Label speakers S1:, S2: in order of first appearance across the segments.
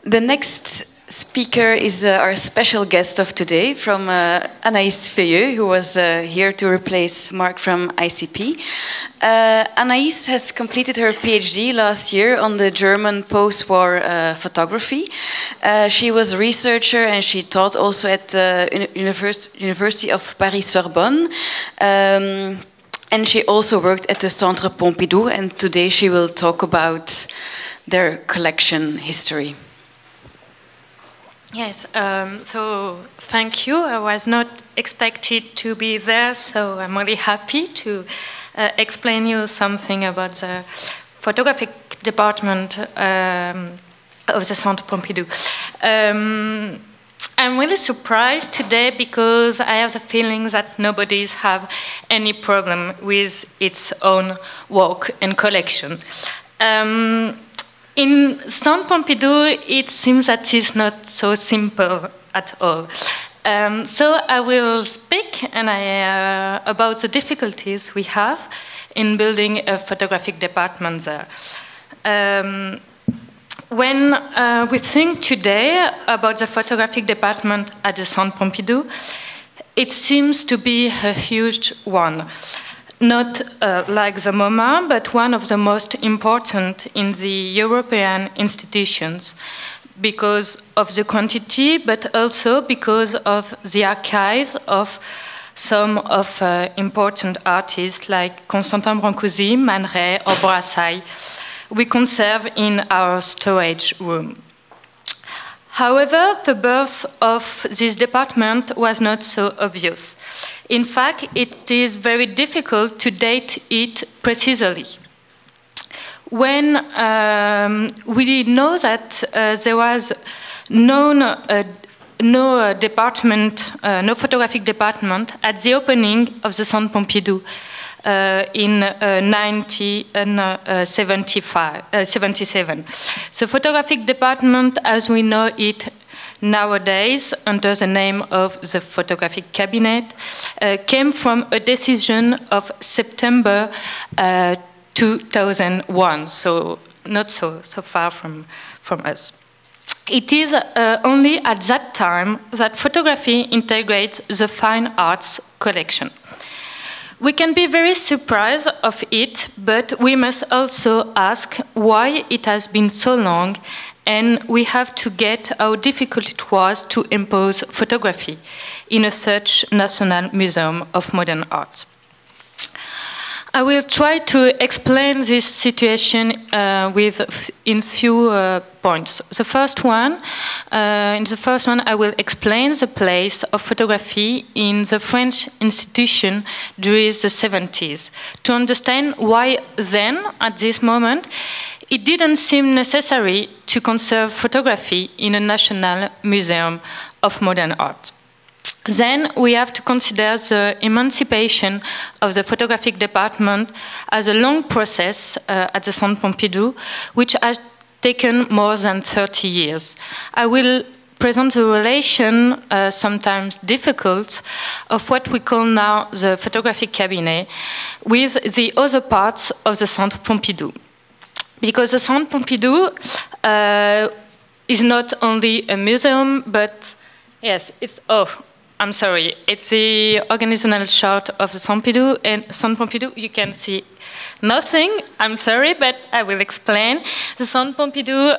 S1: The next speaker is our special guest of today from Anais Feyeux, who was here to replace Mark from ICP. Anais has completed her PhD last year on the German post-war photography. She was a researcher and she taught also at the University of Paris-Sorbonne. And she also worked at the Centre Pompidou, and today she will talk about their collection history.
S2: Yes, so thank you. I was not expected to be there, so I'm really happy to explain you something about the photographic department of the Centre Pompidou. I'm really surprised today because I have the feeling that nobody has any problem with its own work and collection. In Centre Pompidou, it seems that it's not so simple at all. So I will speak about the difficulties we have in building a photographic department there. When we think today about the photographic department at the Centre Pompidou, it seems to be a huge one. Not like the MoMA, but one of the most important in the European institutions because of the quantity, but also because of the archives of some of important artists like Constantin Brancusi, Man Ray, or Brassai we conserve in our storage room. However, the birth of this department was not so obvious. In fact, it is very difficult to date it precisely. When we know that there was no photographic department at the opening of the Centre Pompidou in 1977. The photographic department, as we know it nowadays, under the name of the Photographic Cabinet, came from a decision of September 2001, so not so far from us. It is only at that time that photography integrates the fine arts collection. We can be very surprised of it, but we must also ask why it has been so long, and we have to get how difficult it was to impose photography in such National Museum of Modern Art. I will try to explain this situation in few points. In the first one, I will explain the place of photography in the French institution during the 70s, to understand why then, at this moment, it didn't seem necessary to conserve photography in a National Museum of Modern Art. Then we have to consider the emancipation of the photographic department as a long process at the Centre Pompidou, which has taken more than 30 years. I will present the relation, sometimes difficult, of what we call now the photographic cabinet with the other parts of the Centre Pompidou. Because the Centre Pompidou is not only a museum, but yes, I'm sorry, it's the organizational chart of the Centre Pompidou, and Centre Pompidou, you can see nothing, I'm sorry, but I will explain. The Centre Pompidou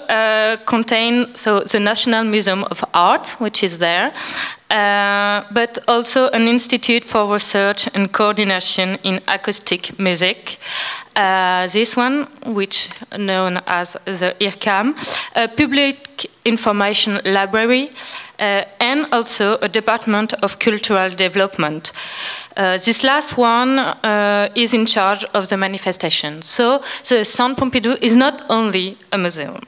S2: contains the National Museum of Art, which is there, but also an Institute for Research and Coordination in Acoustic Music. This one, which is known as the IRCAM, a public information library, and also a Department of Cultural Development. This last one is in charge of the manifestation. So the Centre Pompidou is not only a museum.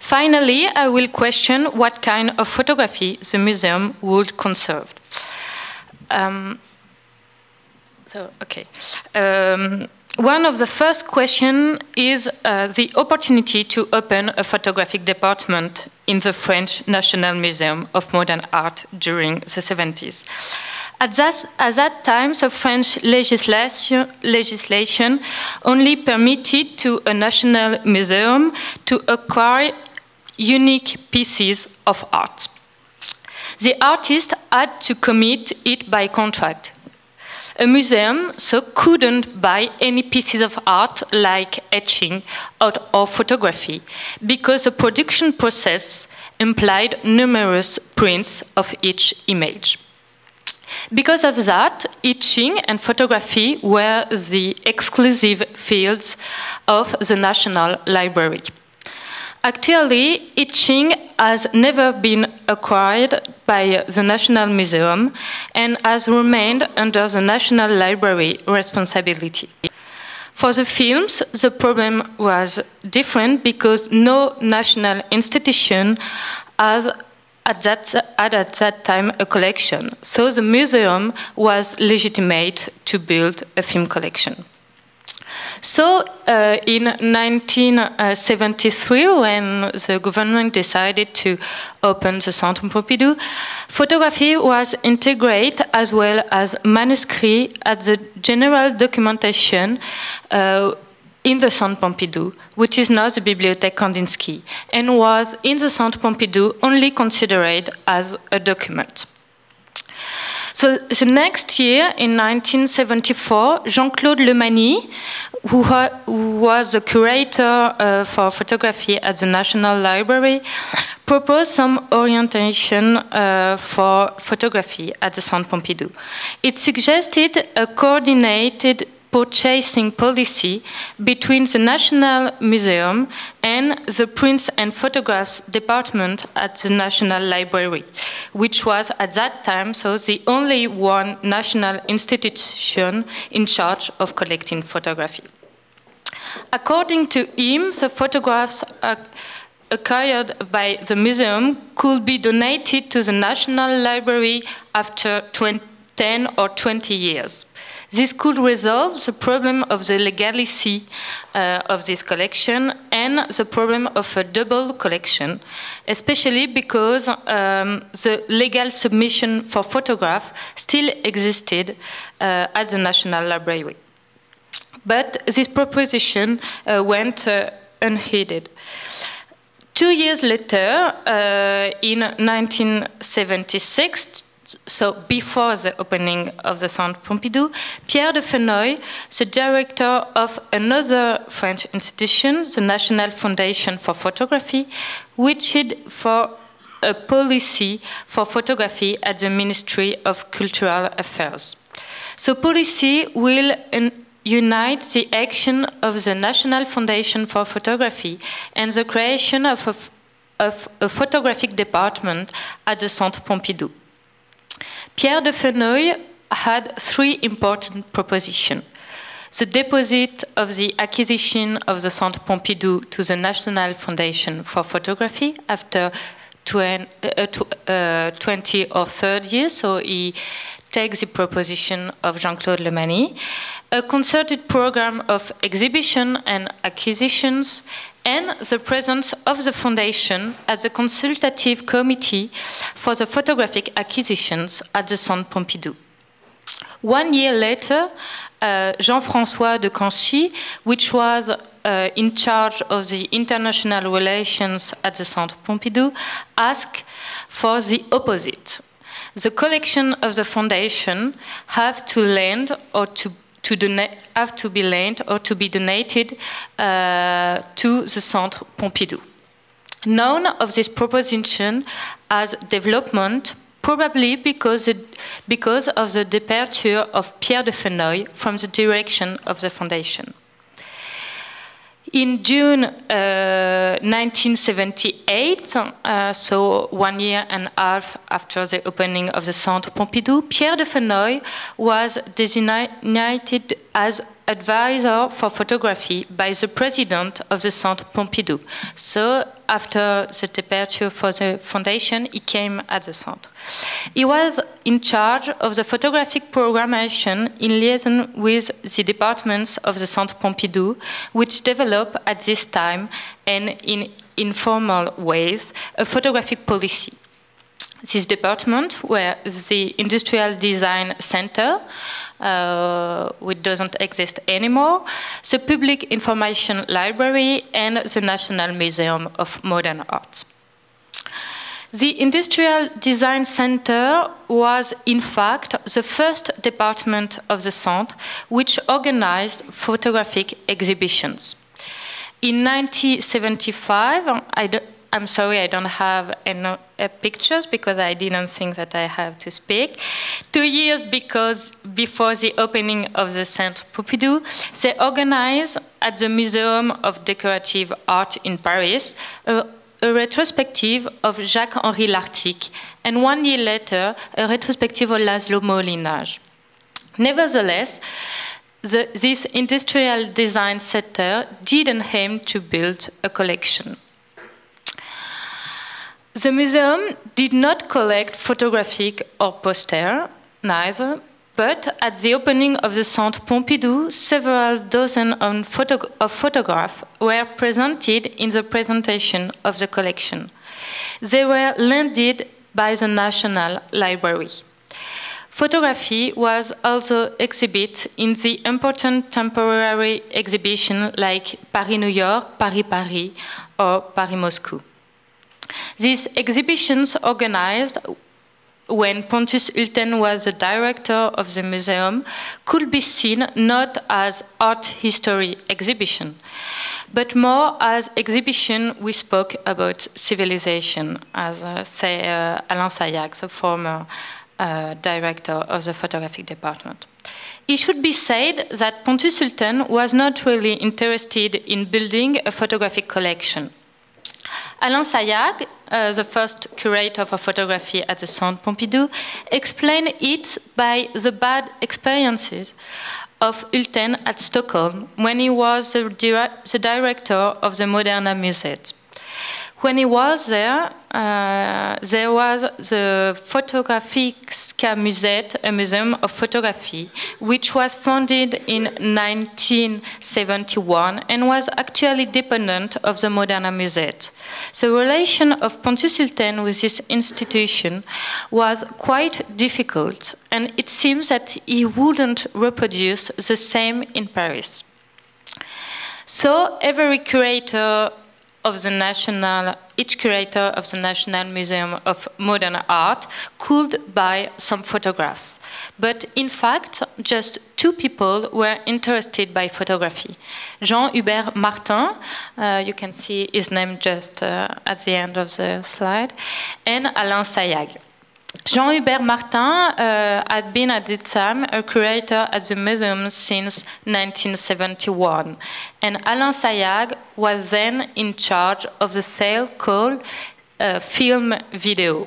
S2: Finally, I will question what kind of photography the museum would conserve. One of the first questions is the opportunity to open a photographic department in the French National Museum of Modern Art during the 70s. At that time, the French legislation only permitted to a national museum to acquire unique pieces of art. The artist had to commit it by contract. A museum so couldn't buy any pieces of art like etching or photography because the production process implied numerous prints of each image. Because of that, etching and photography were the exclusive fields of the National Library. Actually, etching has never been acquired by the National Museum and has remained under the National Library responsibility. For the films, the problem was different because no national institution had at that time a collection, so the museum was legitimate to build a film collection. So in 1973, when the government decided to open the Centre Pompidou, photography was integrated as well as manuscript at the general documentation in the Centre Pompidou, which is now the Bibliothèque Kandinsky, and was in the Centre Pompidou only considered as a document. So the next year, in 1974, Jean-Claude Lemanie, who was the curator for photography at the National Library, proposed some orientation for photography at the Centre Pompidou. It suggested a coordinated purchasing policy between the National Museum and the Prints and Photographs Department at the National Library, which was at that time the only one national institution in charge of collecting photography. According to him, the photographs acquired by the museum could be donated to the National Library after 10 or 20 years. This could resolve the problem of the legality of this collection and the problem of a double collection, especially because the legal submission for photograph still existed at the National Library. But this proposition went unheeded. 2 years later, in 1976, so before the opening of the Centre Pompidou, Pierre de Fenouil, the director of another French institution, the National Foundation for Photography, wished for a policy for photography at the Ministry of Cultural Affairs. So policy will unite the action of the National Foundation for Photography and the creation of a photographic department at the Centre Pompidou. Pierre de Fenouil had 3 important propositions. The deposit of the acquisition of the Centre Pompidou to the National Foundation for Photography after 20 or 30 years, so he takes the proposition of Jean-Claude Lemanie, a concerted program of exhibition and acquisitions, and the presence of the Foundation as a consultative committee for the photographic acquisitions at the Centre Pompidou. 1 year later, Jean-François de Canchy, which was in charge of the international relations at the Centre Pompidou, asked for the opposite. The collection of the Foundation have to lend or to be lent or to be donated to the Centre Pompidou. None of this proposition as development, probably because of the departure of Pierre de Fenouil from the direction of the Foundation. In June 1978, so 1 year and a half after the opening of the Centre Pompidou, Pierre de Fenouil was designated as advisor for photography by the president of the Centre Pompidou. So after the departure for the Foundation, he came at the Centre. He was in charge of the photographic programmation in liaison with the departments of the Centre Pompidou, which developed at this time and in informal ways a photographic policy. This department were the Industrial Design Center, which doesn't exist anymore, the Public Information Library, and the National Museum of Modern Art. The Industrial Design Center was, in fact, the first department of the Centre which organized photographic exhibitions. In 1975, I'm sorry, I don't have any pictures because I didn't think that I have to speak. 2 years before the opening of the Centre Pompidou, they organized at the Museum of Decorative Art in Paris a retrospective of Jacques-Henri Lartigue, and 1 year later, a retrospective of Laszlo Molinage. Nevertheless, this Industrial Design Center didn't aim to build a collection. The museum did not collect photographic or poster, neither, but at the opening of the Centre Pompidou, several dozen of photographs were presented in the presentation of the collection. They were lended by the National Library. Photography was also exhibited in the important temporary exhibition like Paris-New York, Paris-Paris, or Paris-Moscow. These exhibitions organized when Pontus Hulten was the director of the museum could be seen not as art history exhibition, but more as exhibition we spoke about civilization, as say Alain Sayac, the former director of the photographic department. It should be said that Pontus Hulten was not really interested in building a photographic collection. Alain Sayac, the first curator for photography at the Centre Pompidou, explained it by the bad experiences of Hulten at Stockholm when he was the director of the Moderna Museet. When he was there was the Photographic Museet, a museum of photography, which was founded in 1971 and was actually dependent of the Moderna Museet. The relation of Pontus Hulten with this institution was quite difficult, and it seems that he wouldn't reproduce the same in Paris. So every curator of the each curator of the National Museum of Modern Art could buy some photographs. But in fact, just 2 people were interested by photography. Jean-Hubert Martin, you can see his name just at the end of the slide, and Alain Sayac. Jean-Hubert Martin had been at this time a curator at the museum since 1971, and Alain Sayac was then in charge of the cell called Film Video.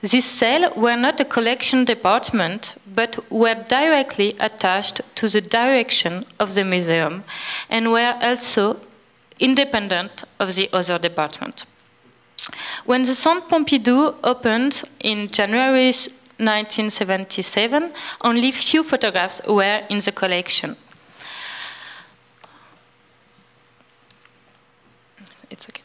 S2: These cells were not a collection department, but were directly attached to the direction of the museum and were also independent of the other department. When the Centre Pompidou opened in January 1977, only few photographs were in the collection. It's okay.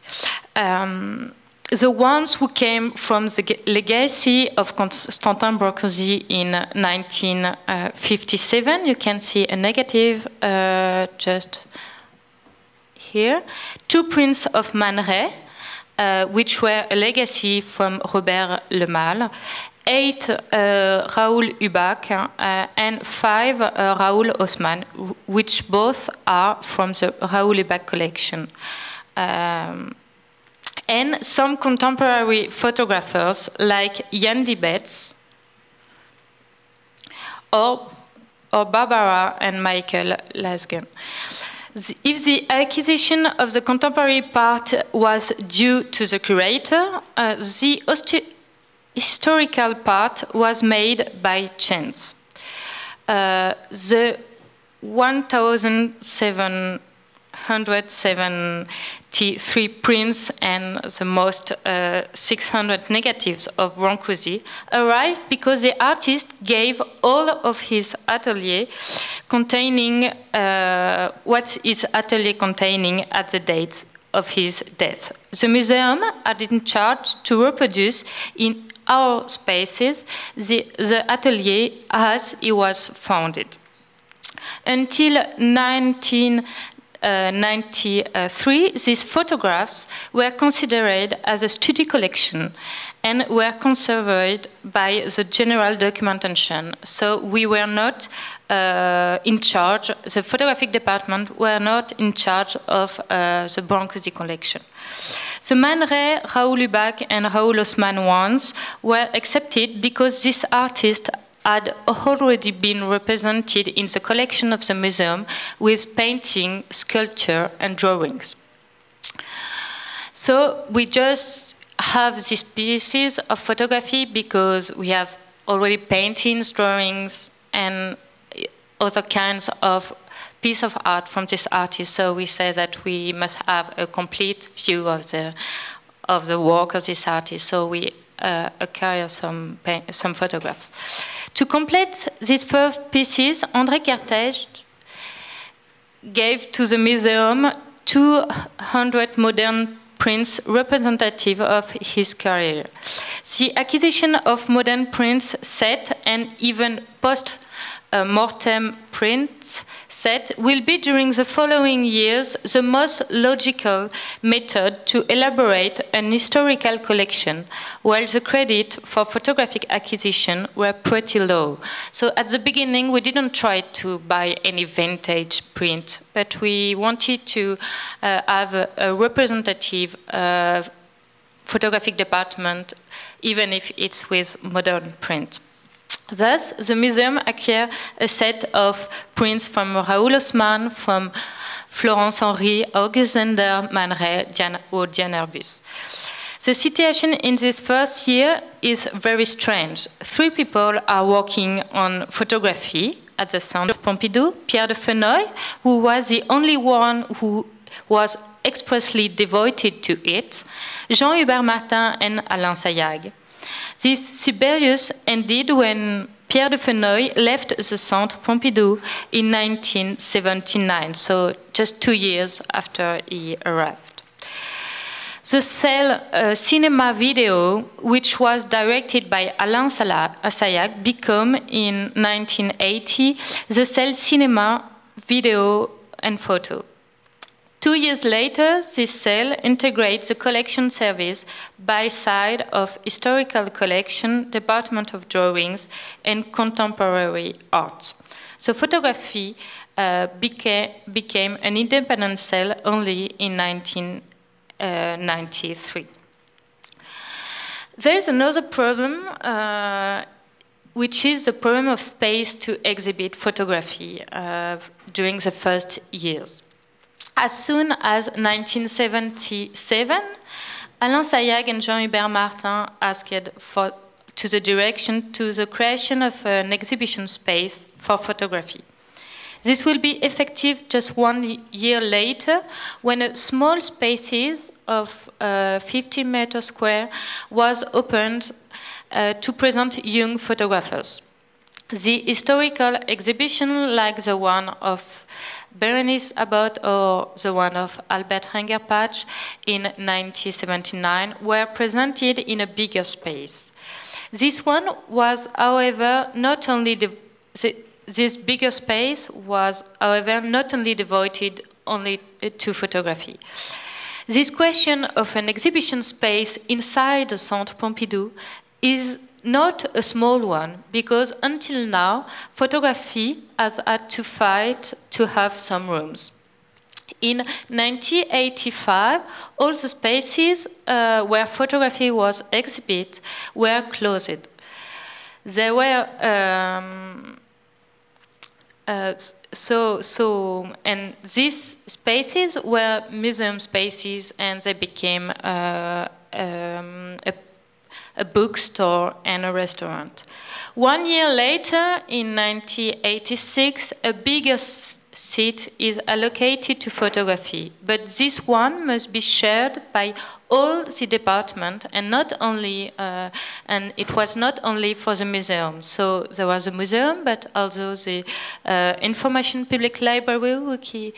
S2: The ones who came from the legacy of Constantin Brancusi in 1957, you can see a negative just here. 2 prints of Man Ray, which were a legacy from Robert Lemalle, 8 Raoul Hubac, and 5 Raoul Haussmann, which both are from the Raoul Hubac collection. And some contemporary photographers like Jan de Betz or Barbara and Michael Lasgen. If the acquisition of the contemporary part was due to the curator, the historical part was made by chance. The 1,773 prints and the most 600 negatives of Brancusi arrived because the artist gave all of his atelier containing what his atelier containing at the date of his death. The museum had in charge to reproduce in our spaces the atelier as it was founded. Until 19 1993, these photographs were considered as a study collection and were conserved by the General Documentation. So we were not in charge, the photographic department were not in charge of the Brancusi collection. The Man Ray, Raoul Ubach, and Raoul Osman ones were accepted because these artists had already been represented in the collection of the museum with painting, sculpture, and drawings. So we just have these pieces of photography because we have already paintings, drawings, and other kinds of piece of art from this artist. So we say that we must have a complete view of the work of this artist. So we acquire some photographs. To complete these first pieces, André Kertész gave to the museum 200 modern prints representative of his career. The acquisition of modern prints set and even post-mortem print set will be during the following years the most logical method to elaborate an historical collection, while the credit for photographic acquisition were pretty low. So at the beginning we didn't try to buy any vintage print, but we wanted to have a representative photographic department, even if it's with modern print. Thus, the museum acquired a set of prints from Raoul Osman, from Florence Henry, Alexander Man Ray, or Diane Arbus. The situation in this first year is very strange. 3 people are working on photography at the Centre Pompidou: Pierre de Feneuil, who was the only one who was expressly devoted to it, Jean-Hubert Martin and Alain Sayag. This Sibelius ended when Pierre de Feneuil left the Centre Pompidou in 1979, so just 2 years after he arrived. The cell cinema video, which was directed by Alain Sayag, became in 1980 the cell cinema video and photo. 2 years later, this cell integrates the collection service by side of historical collection, department of drawings, and contemporary art. So photography became an independent cell only in 1993. There is another problem, which is the problem of space to exhibit photography during the first years. As soon as 1977, Alain Sayag and Jean-Hubert Martin asked to the direction to the creation of an exhibition space for photography. This will be effective just 1 year later, when a small spaces of 50 meters square was opened to present young photographers. The historical exhibition, like the one of Berenice Abbott or the one of Albert Hengerpach in 1979, were presented in a bigger space. This one was, however, not only this bigger space was, however, not only devoted only to photography. This question of an exhibition space inside the Centre Pompidou is not a small one, because until now, photography has had to fight to have some rooms. In 1985, all the spaces where photography was exhibited were closed. There were and these spaces were museum spaces, and they became a bookstore and a restaurant. 1 year later, in 1986, a bigger seat is allocated to photography, but this one must be shared by all the department, and not only, and it was not only for the museum. So there was a museum, but also the information public library,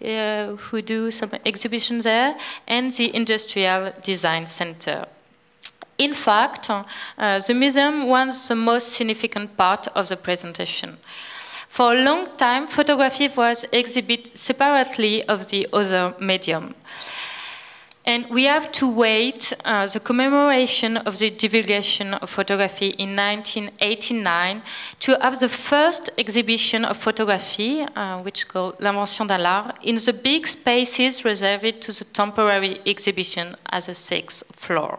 S2: who do some exhibitions there, and the industrial design center. In fact, the museum was the most significant part of the presentation. For a long time, photography was exhibited separately of the other medium. And we have to wait the commemoration of the divulgation of photography in 1989 to have the first exhibition of photography, which is called L'Invention d'un l'art, in the big spaces reserved to the temporary exhibition as a 6th floor.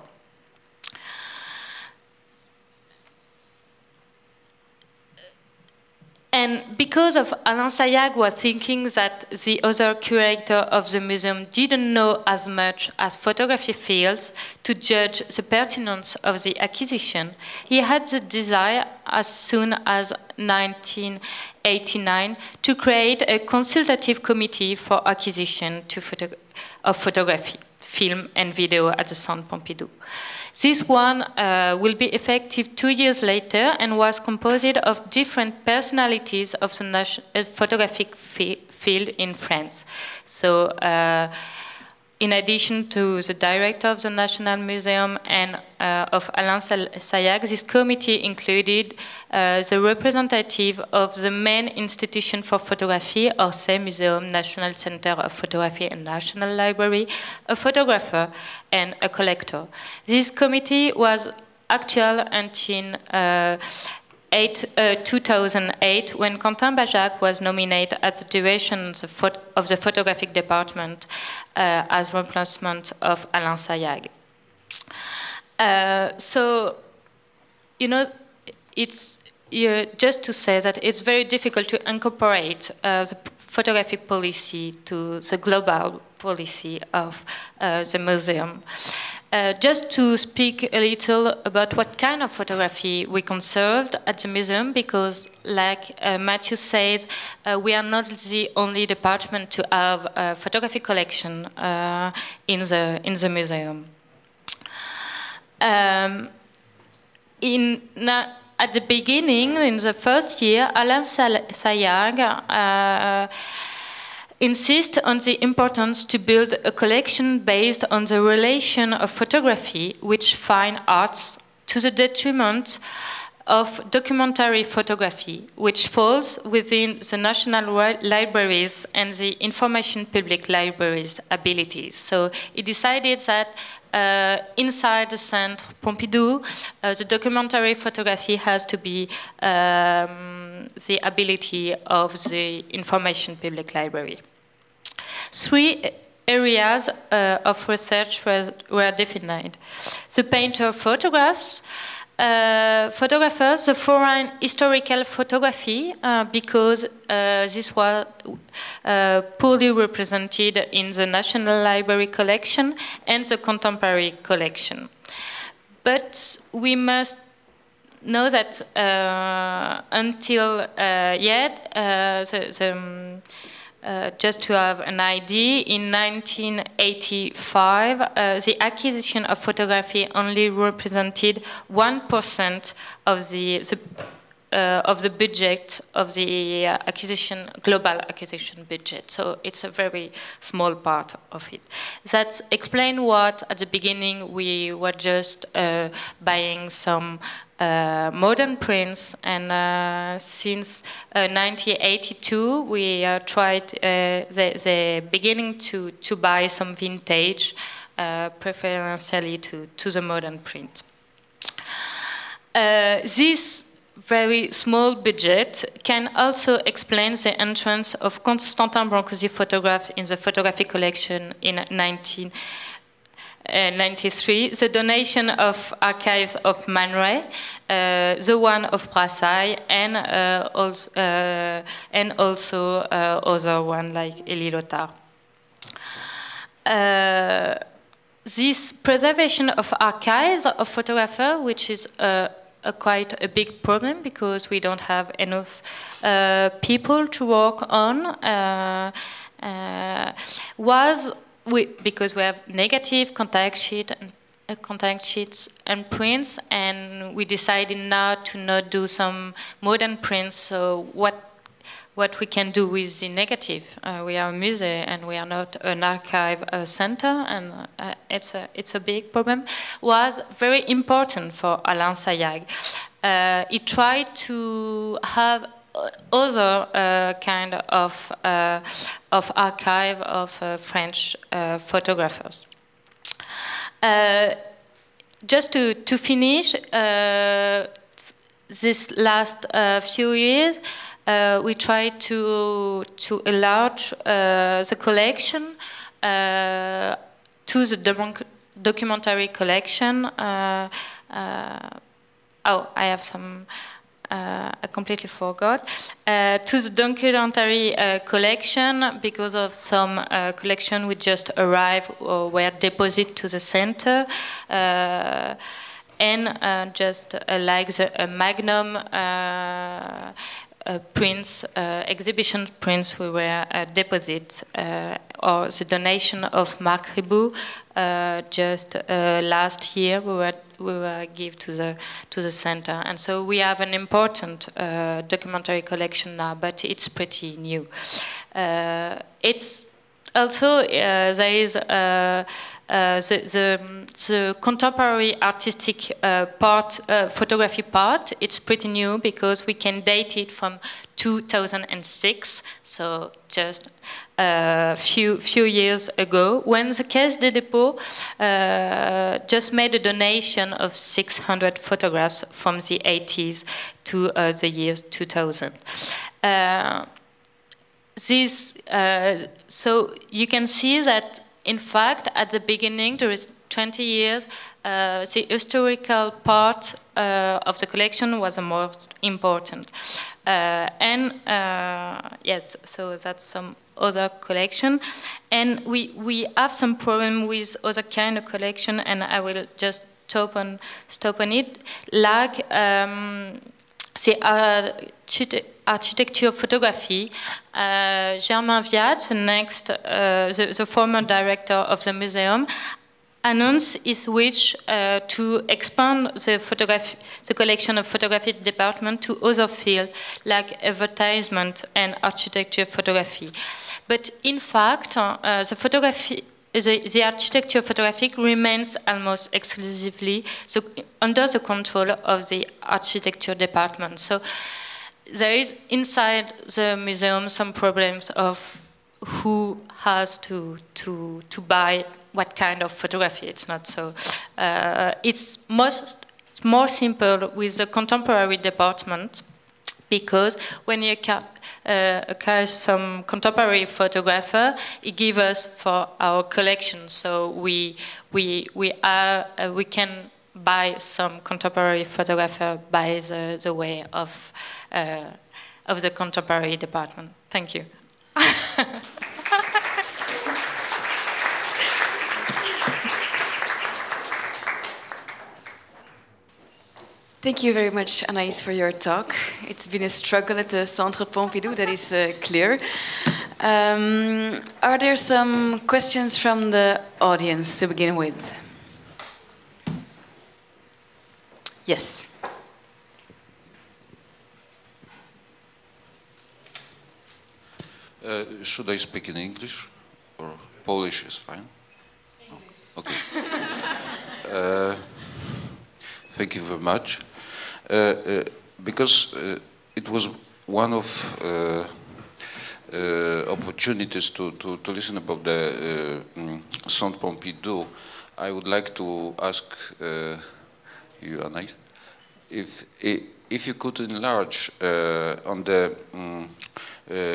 S2: And because of Alain Sayag was thinking that the other curator of the museum didn't know as much as photography fields to judge the pertinence of the acquisition, he had the desire as soon as 1989 to create a consultative committee for acquisition of photography, film and video at the Centre Pompidou. This one will be effective 2 years later and was composed of different personalities of the photographic field in France. So in addition to the director of the National Museum and of Alain Sayag, this committee included the representative of the main institution for photography, Orsay Museum, National Center of Photography and National Library, a photographer, and a collector. This committee was actual until 2008, when Quentin Bajac was nominated as the direction of the photographic department as replacement of Alain Sayag. So, you know, it's just to say that it's very difficult to incorporate the photographic policy to the global policy of the museum. Just to speak a little about what kind of photography we conserved at the museum, because like Matthew says, we are not the only department to have a photography collection in the museum. At the beginning, in the first year, Alain Sayag insist on the importance to build a collection based on the relation of photography with fine arts to the detriment of documentary photography, which falls within the National Libraries and the Information Public Libraries' abilities. So he decided that inside the Centre Pompidou, the documentary photography has to be the ability of the Information Public Library. 3 areas of research were defined. The painter photographs, photographers, the foreign historical photography, because this was poorly represented in the National Library collection and the contemporary collection. But we must know that until yet, just to have an idea, in 1985, the acquisition of photography only represented 1% of the budget of the global acquisition budget. So it's a very small part of it. That explains what, at the beginning, we were just buying some modern prints, and since 1982 we tried the beginning to buy some vintage, preferentially to the modern print. This very small budget can also explain the entrance of Constantin Brancusi photographs in the photographic collection in 1993, the donation of Archives of Man Ray, the one of Brassailles, and also other one like Élie Lothar. This preservation of archives of photographers, which is quite a big problem because we don't have enough people to work on, because we have negative contact sheets and prints, and we decided now to not do some modern prints. So what we can do with the negative? We are a museum and we are not an archive center, and it's a big problem. Was very important for Alain Sayag. He tried to have other kind of archive of French photographers. Just to finish, this last few years, we tried to enlarge the collection to the documentary collection. Oh, I have some. I completely forgot. To the documentary collection, because of some collection which just arrived or were deposited to the center, and just like the Magnum prints, exhibition prints we were deposit, or the donation of Marc Ribou just last year we were give to the center, and so we have an important documentary collection now, but it's pretty new. It's also there is the contemporary artistic part, photography part. It's pretty new because we can date it from 2006, so just a few years ago, when the Caisse des Dépôts just made a donation of 600 photographs from the 80s to the years 2000. So you can see that, in fact, at the beginning, there is 20 years, the historical part of the collection was the most important. Yes, so that's some other collection. And we have some problem with other kind of collection, and I will just stop on it. Like the architecture of photography, Germain Viat, the former director of the museum, announced his wish to expand the collection of photography department to other fields like advertisement and architecture photography. But in fact, the architecture photographic remains almost exclusively under the control of the architecture department. So there is inside the museum some problems of who has to buy what kind of photography. It's not so. It's more simple with the contemporary department, because when you acquire some contemporary photographer, it gives us for our collection. So we can buy some contemporary photographer by the way of the contemporary department. Thank you.
S1: Thank you very much, Anais, for your talk. It's been a struggle at the Centre Pompidou, that is clear. Are there some questions from the audience to begin with? Yes.
S3: Should I speak in English, or Polish is fine? Oh, okay. Thank you very much. Because it was one of opportunities to listen about the Centre Pompidou, I would like to ask you, Anais, if you could enlarge on the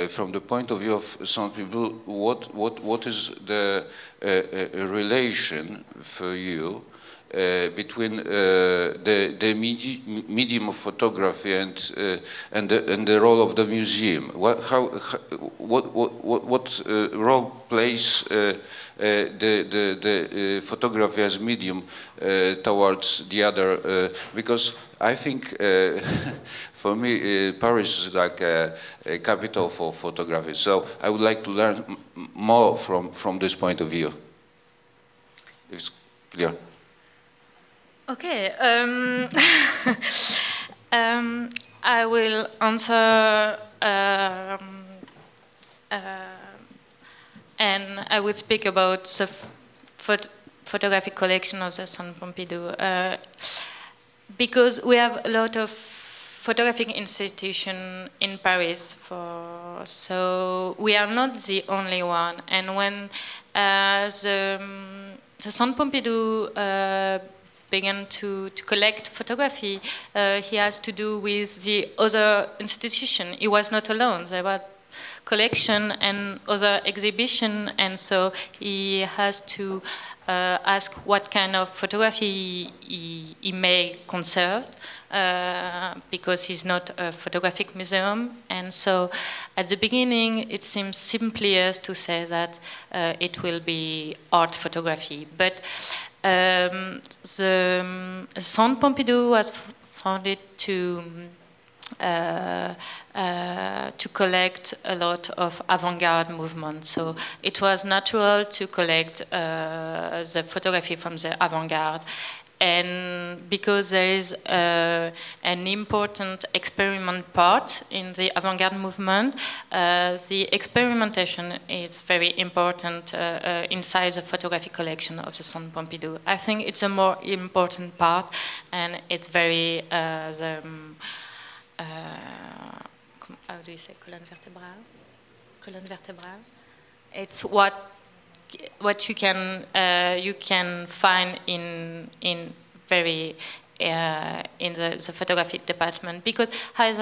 S3: from the point of view of Centre Pompidou, what is the relation for you between the medium of photography and the role of the museum? What role plays the photography as medium towards the other? Because I think for me Paris is like a capital for photography. So I would like to learn more from this point of view. If it's clear.
S2: Okay, I will answer, and I will speak about the photographic collection of the Centre Pompidou, because we have a lot of photographic institution in Paris. So we are not the only one. And when the Centre Pompidou began to collect photography, he has to do with the other institution. He was not alone. There was collection and other exhibition, and so he has to ask what kind of photography he may conserve, because he's not a photographic museum. And so at the beginning it seems simplest to say that it will be art photography, but the Centre Pompidou was founded to collect a lot of avant-garde movement. So it was natural to collect the photography from the avant-garde. And because there is an important experiment part in the avant-garde movement, the experimentation is very important inside the photography collection of the Centre Pompidou. I think it's a more important part, and it's very how do you say, colonne vertébrale? Colonne vertébrale. It's what you can find in very in the photographic department, because as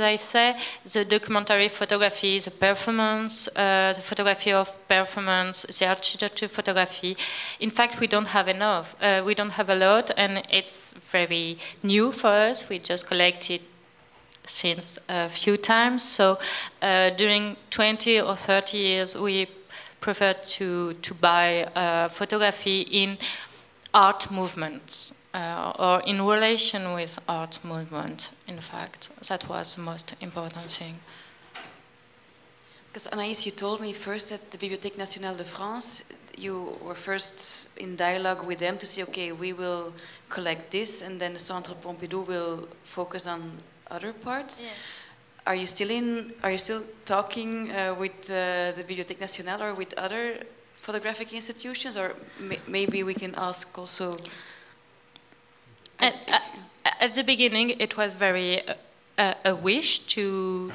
S2: I say, the documentary photography, the performance, the photography of performance, the architecture photography, in fact we don't have enough. We don't have a lot, and it's very new for us. We just collected since a few times, so during 20 or 30 years we prefer to buy photography in art movements or in relation with art movement. In fact, that was the most important thing.
S1: Because Anais, you told me first at the Bibliothèque Nationale de France, you were first in dialogue with them to say, okay, we will collect this, and then the Centre Pompidou will focus on other parts. Yeah. Are you still talking with the Bibliothèque Nationale or with other photographic institutions, or maybe we can ask also?
S2: At the beginning, it was very a wish to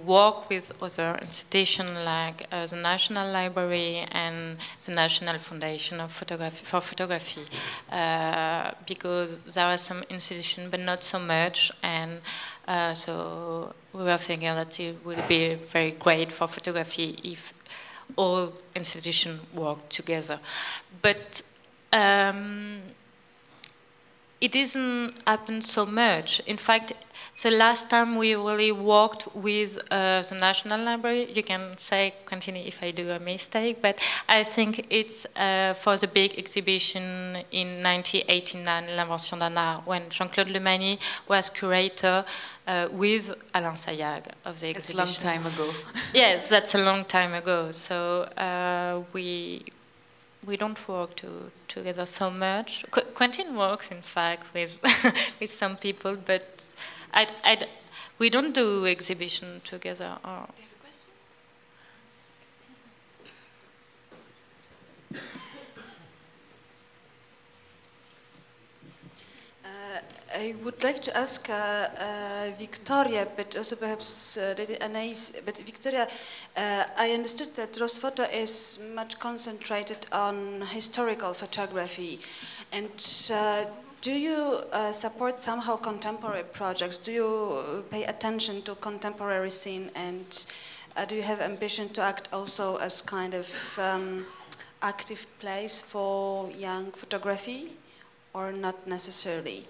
S2: work with other institutions like the National Library and the National Foundation of Photography, because there are some institutions, but not so much, and so we were thinking that it would be very great for photography if all institutions work together. But it doesn't happen so much. In fact, the last time we really worked with the National Library, you can say, continue if I do a mistake, but I think it's for the big exhibition in 1989, L'Invention d'un Art, when Jean-Claude Lemagny was curator with Alain Sayag of the exhibition.
S1: It's a long time ago.
S2: Yes, that's a long time ago. So we don't work together so much. Quentin works, in fact, with with some people, but we don't do exhibition together. Or. Do you have a question?
S4: I would like to ask Viktoria, but also perhaps Lady Anais. But Viktoria, I understood that Rosphoto is much concentrated on historical photography, and do you support somehow contemporary projects? Do you pay attention to contemporary scene, and do you have ambition to act also as kind of active place for young photography, or not necessarily?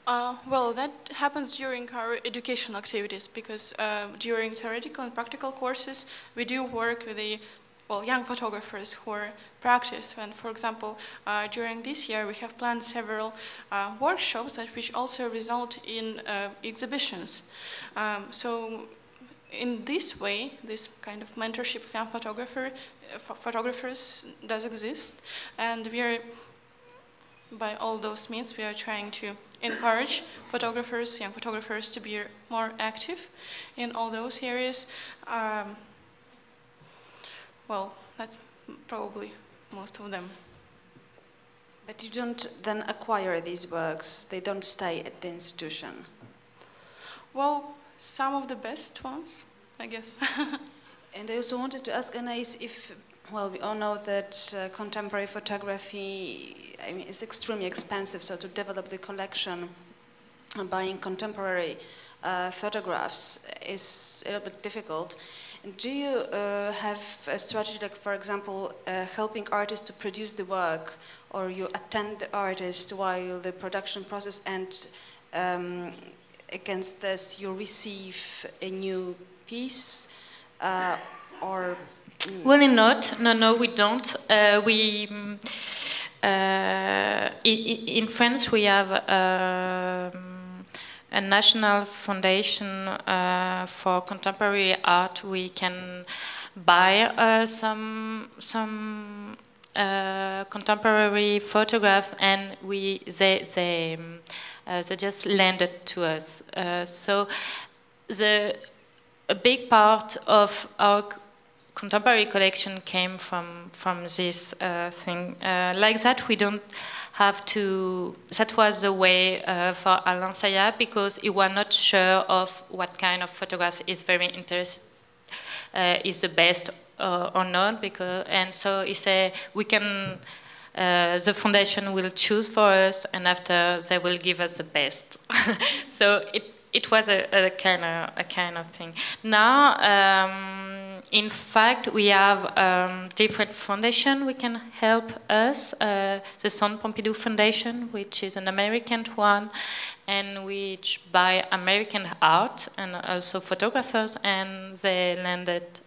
S5: Well, that happens during our educational activities, because during theoretical and practical courses, we do work with the young photographers who are practice. And for example, during this year, we have planned several workshops that which also result in exhibitions. So in this way, this kind of mentorship of young photographers does exist, and we are, by all those means, we are trying to encourage photographers, young photographers, to be more active in all those areas. Well, that's probably most of them.
S4: But you don't then acquire these works, they don't stay at the institution?
S5: Well, some of the best ones, I guess.
S4: And I also wanted to ask Anais if, well, we all know that contemporary photography, I mean, is extremely expensive, so to develop the collection, buying contemporary photographs is a little bit difficult. Do you have a strategy, like, for example, helping artists to produce the work, or you attend the artist while the production process, and against this you receive a new piece, or?
S2: Really not. No, we don't. In France we have a national foundation for contemporary art. We can buy some contemporary photographs, and they just lend it to us. So a big part of our contemporary collection came from this thing. Like that, we don't have to. That was the way for Alain Sayat, because he was not sure of what kind of photograph is very interesting, is the best or not. And so he said we can. The foundation will choose for us, and after they will give us the best. So it was a kind of thing. Now, in fact, we have different foundations we can help us. The Centre Pompidou Foundation, which is an American one, and which buy American art and also photographers, and they lend it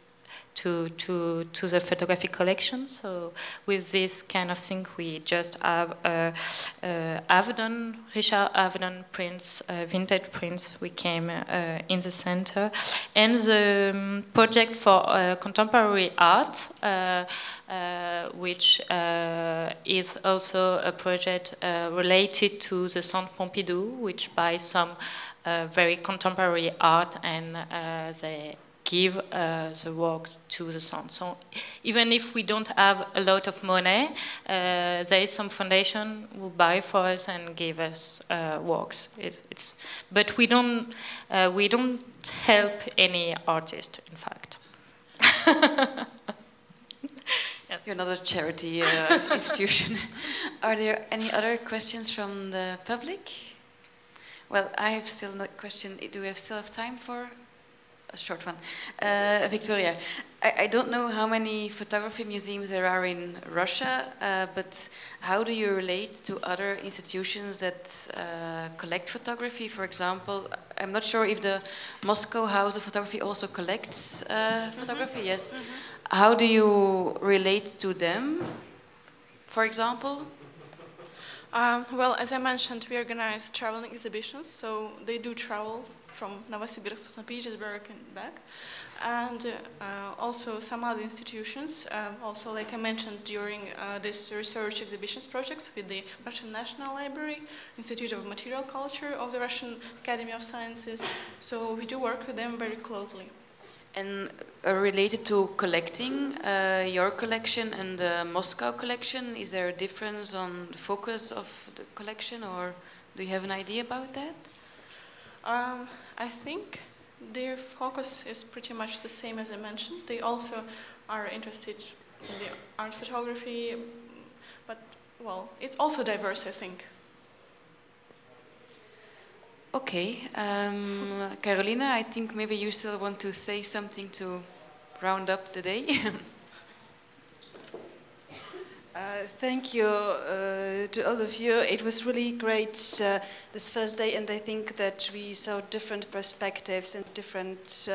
S2: to the photographic collection. So with this kind of thing, we just have Richard Avedon prints, vintage prints. We came in the center, and the project for contemporary art, which is also a project related to the Centre Pompidou, which buys some very contemporary art, and they give the works to the Centre. So even if we don't have a lot of money, there is some foundation who buy for us and give us works. But we don't help any artist, in fact. Yes.
S1: You're not a charity institution. Are there any other questions from the public? Well, I have still a question. Do we still have time for a short one? Viktoria, I don't know how many photography museums there are in Russia, but how do you relate to other institutions that collect photography? For example, I'm not sure if the Moscow House of Photography also collects photography. Yes. How do you relate to them, for example?
S5: Well, as I mentioned, we organize traveling exhibitions, so they do travel from Novosibirsk to St. Petersburg and back. And also some other institutions, also like I mentioned during this research exhibitions projects with the Russian National Library, Institute of Material Culture of the Russian Academy of Sciences. So we do work with them very closely.
S1: And related to collecting, your collection and the Moscow collection, is there a difference on the focus of the collection, or do you have an idea about that?
S5: I think their focus is pretty much the same as I mentioned. They also are interested in the art photography, but, well, it's also diverse, I think.
S1: Okay. Carolina, I think maybe you still want to say something to round up the day.
S4: Thank you to all of you. It was really great this first day, and I think that we saw different perspectives and different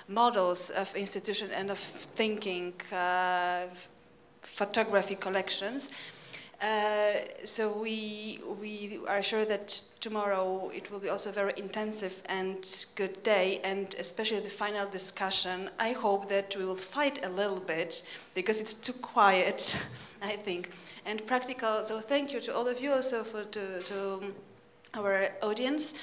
S4: models of institution and of thinking photography collections. So we are sure that tomorrow it will be also a very intensive and good day, and especially the final discussion. I hope that we will fight a little bit because it's too quiet, I think, and practical. So thank you to all of you, also to our audience.